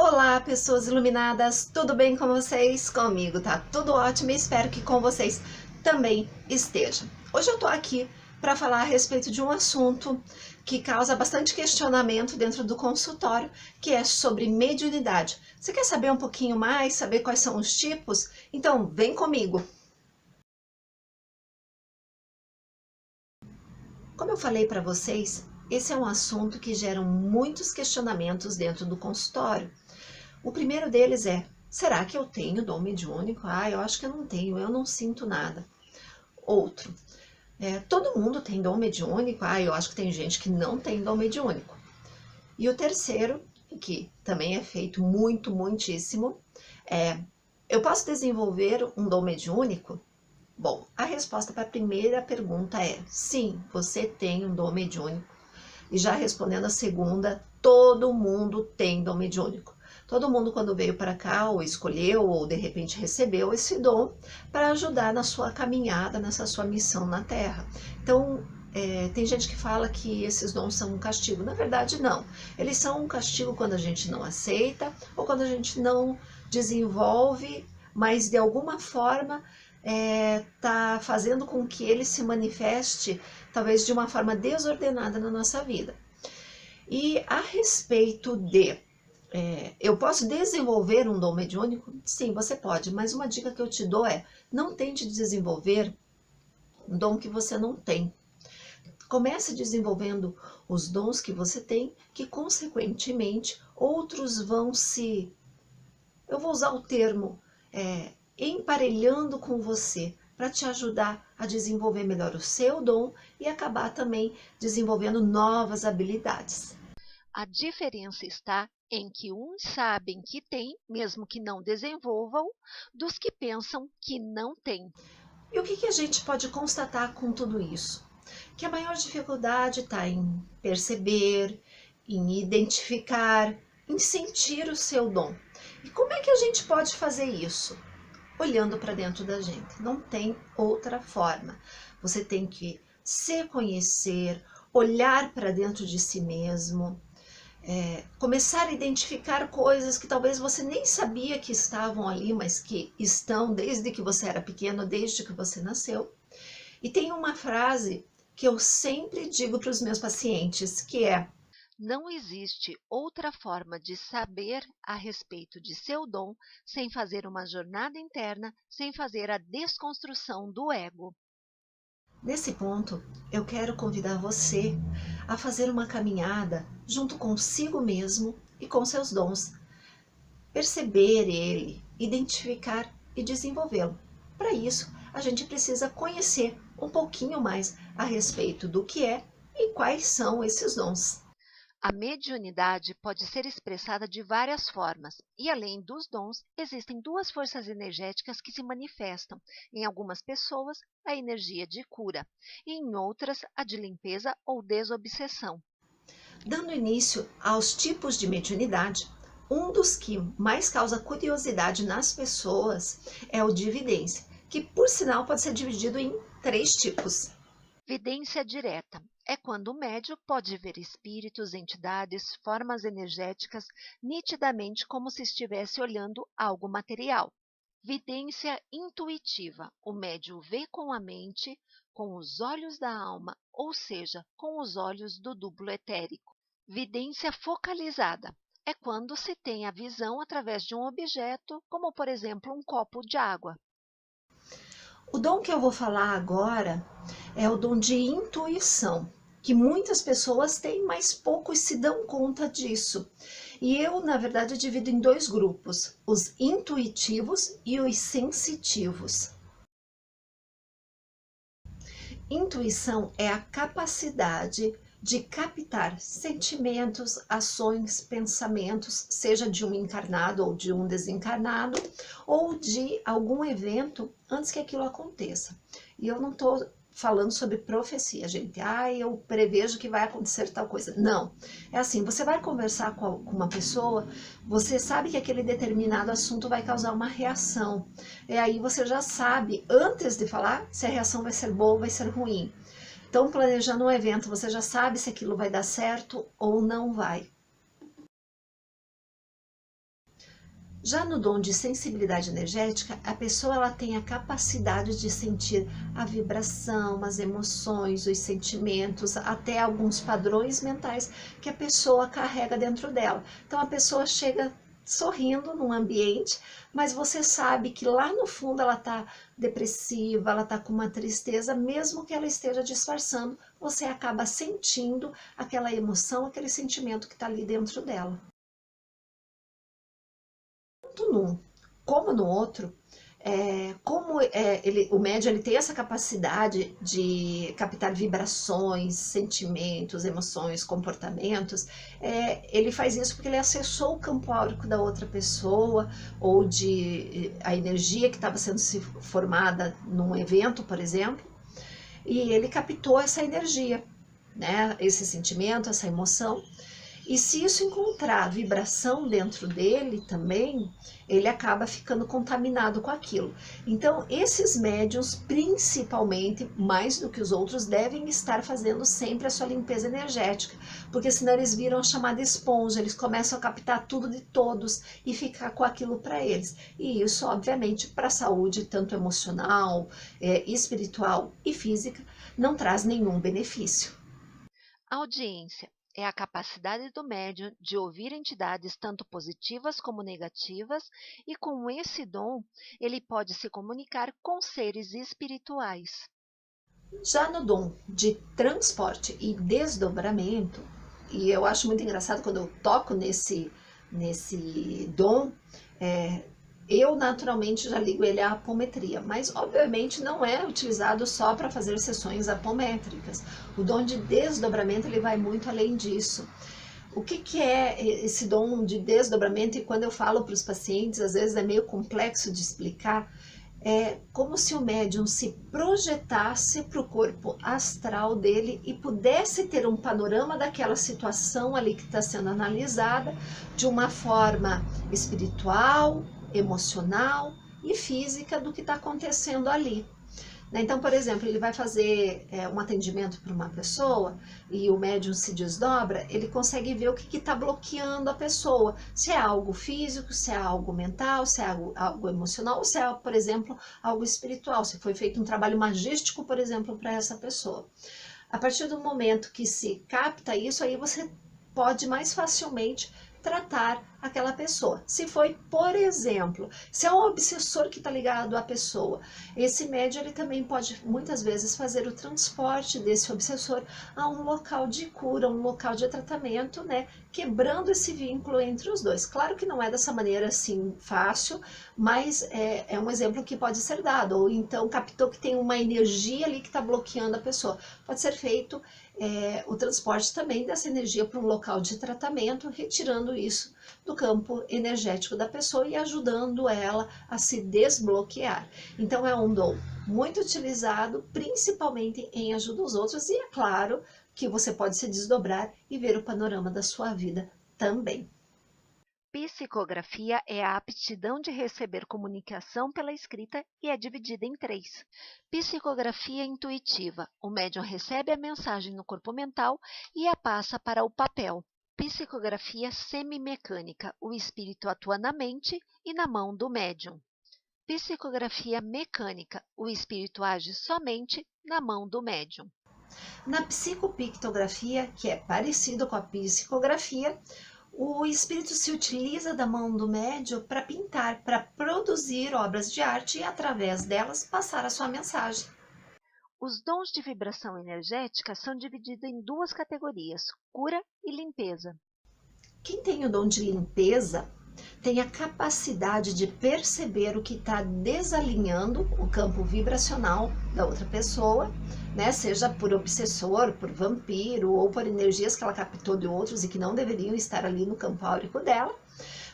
Olá, pessoas iluminadas, tudo bem com vocês? Comigo tá tudo ótimo e espero que com vocês também esteja. Hoje eu tô aqui para falar a respeito de um assunto que causa bastante questionamento dentro do consultório, que é sobre mediunidade. Você quer saber um pouquinho mais, saber quais são os tipos? Então, vem comigo! Como eu falei para vocês, esse é um assunto que gera muitos questionamentos dentro do consultório. O primeiro deles é: será que eu tenho dom mediúnico? Ah, eu acho que eu não tenho, eu não sinto nada. Outro: todo mundo tem dom mediúnico? Ah, eu acho que tem gente que não tem dom mediúnico. E o terceiro, que também é feito muitíssimo, é: eu posso desenvolver um dom mediúnico? Bom, a resposta para a primeira pergunta é sim, você tem um dom mediúnico. E já respondendo a segunda, todo mundo tem dom mediúnico. Todo mundo, quando veio para cá, ou escolheu, ou de repente recebeu esse dom para ajudar na sua caminhada, nessa sua missão na Terra. Então, tem gente que fala que esses dons são um castigo. Na verdade, não. Eles são um castigo quando a gente não aceita, ou quando a gente não desenvolve, mas de alguma forma está fazendo com que ele se manifeste, talvez de uma forma desordenada na nossa vida. E a respeito de eu posso desenvolver um dom mediúnico? Sim, você pode, mas uma dica que eu te dou é: não tente desenvolver um dom que você não tem. Comece desenvolvendo os dons que você tem, que consequentemente outros vão se, eu vou usar o termo, emparelhando com você, para te ajudar a desenvolver melhor o seu dom e acabar também desenvolvendo novas habilidades. A diferença está em que uns sabem que têm, mesmo que não desenvolvam, dos que pensam que não têm. E o que a gente pode constatar com tudo isso? Que a maior dificuldade está em perceber, em identificar, em sentir o seu dom. E como é que a gente pode fazer isso? Olhando para dentro da gente. Não tem outra forma. Você tem que se conhecer, olhar para dentro de si mesmo, começar a identificar coisas que talvez você nem sabia que estavam ali, mas que estão desde que você era pequeno, desde que você nasceu. E tem uma frase que eu sempre digo para os meus pacientes, que é: Não existe outra forma de saber a respeito de seu dom sem fazer uma jornada interna, sem fazer a desconstrução do ego. nesse ponto, eu quero convidar você a fazer uma caminhada junto consigo mesmo e com seus dons. Perceber ele, identificar e desenvolvê-lo. Para isso, a gente precisa conhecer um pouquinho mais a respeito do que é e quais são esses dons. A mediunidade pode ser expressada de várias formas, e além dos dons, existem duas forças energéticas que se manifestam. Em algumas pessoas, a energia de cura, e em outras, a de limpeza ou desobsessão. Dando início aos tipos de mediunidade, um dos que mais causa curiosidade nas pessoas é o de evidência, que por sinal pode ser dividido em três tipos. Vidência direta é quando o médium pode ver espíritos, entidades, formas energéticas nitidamente como se estivesse olhando algo material. Vidência intuitiva: o médium vê com a mente, com os olhos da alma, ou seja, com os olhos do duplo etérico. Vidência focalizada é quando se tem a visão através de um objeto, como por exemplo um copo de água. O dom que eu vou falar agora é o dom de intuição, que muitas pessoas têm, mas poucos se dão conta disso. E eu, na verdade, divido em dois grupos: os intuitivos e os sensitivos. Intuição é a capacidade de captar sentimentos, ações, pensamentos, seja de um encarnado ou de um desencarnado, ou de algum evento antes que aquilo aconteça. E eu não estou falando sobre profecia, gente. Ah, eu prevejo que vai acontecer tal coisa. Não. É assim, você vai conversar com uma pessoa, você sabe que aquele determinado assunto vai causar uma reação. E aí você já sabe, antes de falar, se a reação vai ser boa ou vai ser ruim. Então, planejando um evento, você já sabe se aquilo vai dar certo ou não vai. Já no dom de sensibilidade energética, a pessoa ela tem a capacidade de sentir a vibração, as emoções, os sentimentos, até alguns padrões mentais que a pessoa carrega dentro dela. Então a pessoa chega sorrindo num ambiente, mas você sabe que lá no fundo ela está depressiva, ela está com uma tristeza, mesmo que ela esteja disfarçando, você acaba sentindo aquela emoção, aquele sentimento que está ali dentro dela. Tanto num como no outro, o médium ele tem essa capacidade de captar vibrações, sentimentos, emoções, comportamentos, ele faz isso porque ele acessou o campo áurico da outra pessoa, ou de a energia que estava sendo formada num evento, por exemplo, e ele captou essa energia, né, esse sentimento, essa emoção. E se isso encontrar vibração dentro dele também, ele acaba ficando contaminado com aquilo. Então, esses médiuns, principalmente, mais do que os outros, devem estar fazendo sempre a sua limpeza energética, porque senão eles viram a chamada esponja, eles começam a captar tudo de todos e ficar com aquilo para eles. E isso, obviamente, para a saúde, tanto emocional, espiritual e física, não traz nenhum benefício. Audiência é a capacidade do médium de ouvir entidades tanto positivas como negativas, e com esse dom ele pode se comunicar com seres espirituais. Já no dom de transporte e desdobramento, e eu acho muito engraçado quando eu toco nesse dom, eu naturalmente já ligo ele à apometria, mas obviamente não é utilizado só para fazer sessões apométricas. O dom de desdobramento ele vai muito além disso. O que é esse dom de desdobramento? E quando eu falo para os pacientes, às vezes é meio complexo de explicar. É como se o médium se projetasse para o corpo astral dele e pudesse ter um panorama daquela situação ali que está sendo analisada de uma forma espiritual, emocional e física do que está acontecendo ali. Então, por exemplo, ele vai fazer um atendimento para uma pessoa e o médium se desdobra, ele consegue ver o que está bloqueando a pessoa. Se é algo físico, se é algo mental, se é algo emocional, ou se é, por exemplo, algo espiritual. Se foi feito um trabalho magístico, por exemplo, para essa pessoa. A partir do momento que se capta isso, aí você pode mais facilmente tratar aquela pessoa. Se foi, por exemplo, se é um obsessor que está ligado à pessoa, esse médium ele também pode muitas vezes fazer o transporte desse obsessor a um local de cura, um local de tratamento, né, quebrando esse vínculo entre os dois. Claro que não é dessa maneira assim fácil, mas é um exemplo que pode ser dado. Ou então captou que tem uma energia ali que está bloqueando a pessoa. Pode ser feito o transporte também dessa energia para um local de tratamento, retirando isso do campo energético da pessoa e ajudando ela a se desbloquear. Então é um dom muito utilizado, principalmente em ajuda aos outros, e é claro que você pode se desdobrar e ver o panorama da sua vida também. Psicografia é a aptidão de receber comunicação pela escrita e é dividida em 3. Psicografia intuitiva. O médium recebe a mensagem no corpo mental e a passa para o papel. Psicografia semimecânica. O espírito atua na mente e na mão do médium. Psicografia mecânica. O espírito age somente na mão do médium. Na psicopictografia, que é parecido com a psicografia, o espírito se utiliza da mão do médium para pintar, para produzir obras de arte e, através delas, passar a sua mensagem. Os dons de vibração energética são divididos em 2 categorias, cura e limpeza. Quem tem o dom de limpeza tem a capacidade de perceber o que está desalinhando o campo vibracional da outra pessoa, né? Seja por obsessor, por vampiro ou por energias que ela captou de outros e que não deveriam estar ali no campo áurico dela.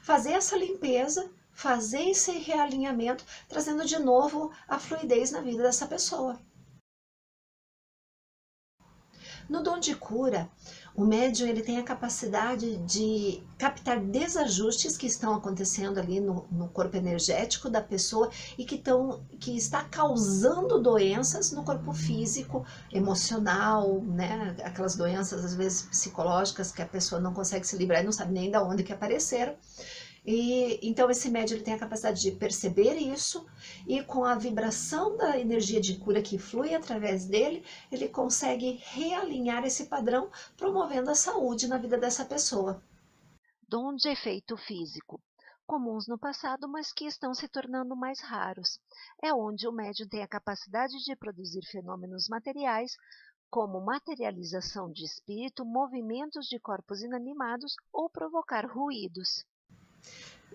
Fazer essa limpeza, fazer esse realinhamento, trazendo de novo a fluidez na vida dessa pessoa. No dom de cura, o médium ele tem a capacidade de captar desajustes que estão acontecendo ali no corpo energético da pessoa e que está causando doenças no corpo físico, emocional, né? Aquelas doenças às vezes psicológicas que a pessoa não consegue se livrar e não sabe nem de onde que apareceram. E então esse médium ele tem a capacidade de perceber isso e com a vibração da energia de cura que flui através dele, ele consegue realinhar esse padrão, promovendo a saúde na vida dessa pessoa. Dom de efeito físico, comuns no passado, mas que estão se tornando mais raros. É onde o médium tem a capacidade de produzir fenômenos materiais, como materialização de espírito, movimentos de corpos inanimados ou provocar ruídos.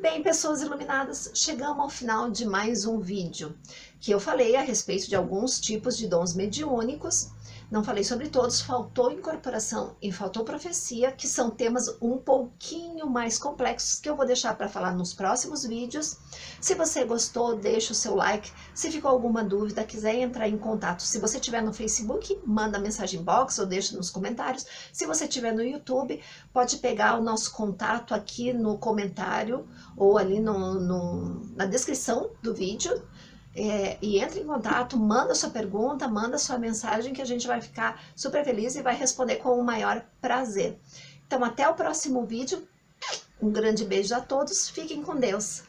Bem, pessoas iluminadas, chegamos ao final de mais um vídeo, que eu falei a respeito de alguns tipos de dons mediúnicos. Não falei sobre todos, faltou incorporação e faltou profecia, que são temas um pouquinho mais complexos, que eu vou deixar para falar nos próximos vídeos. Se você gostou, deixa o seu like. Se ficou alguma dúvida, quiser entrar em contato, se você estiver no Facebook, manda mensagem box ou deixa nos comentários. Se você estiver no YouTube, pode pegar o nosso contato aqui no comentário ou ali na descrição do vídeo. E entre em contato, manda sua pergunta, manda sua mensagem, que a gente vai ficar super feliz e vai responder com o maior prazer. Então, até o próximo vídeo. Um grande beijo a todos, fiquem com Deus.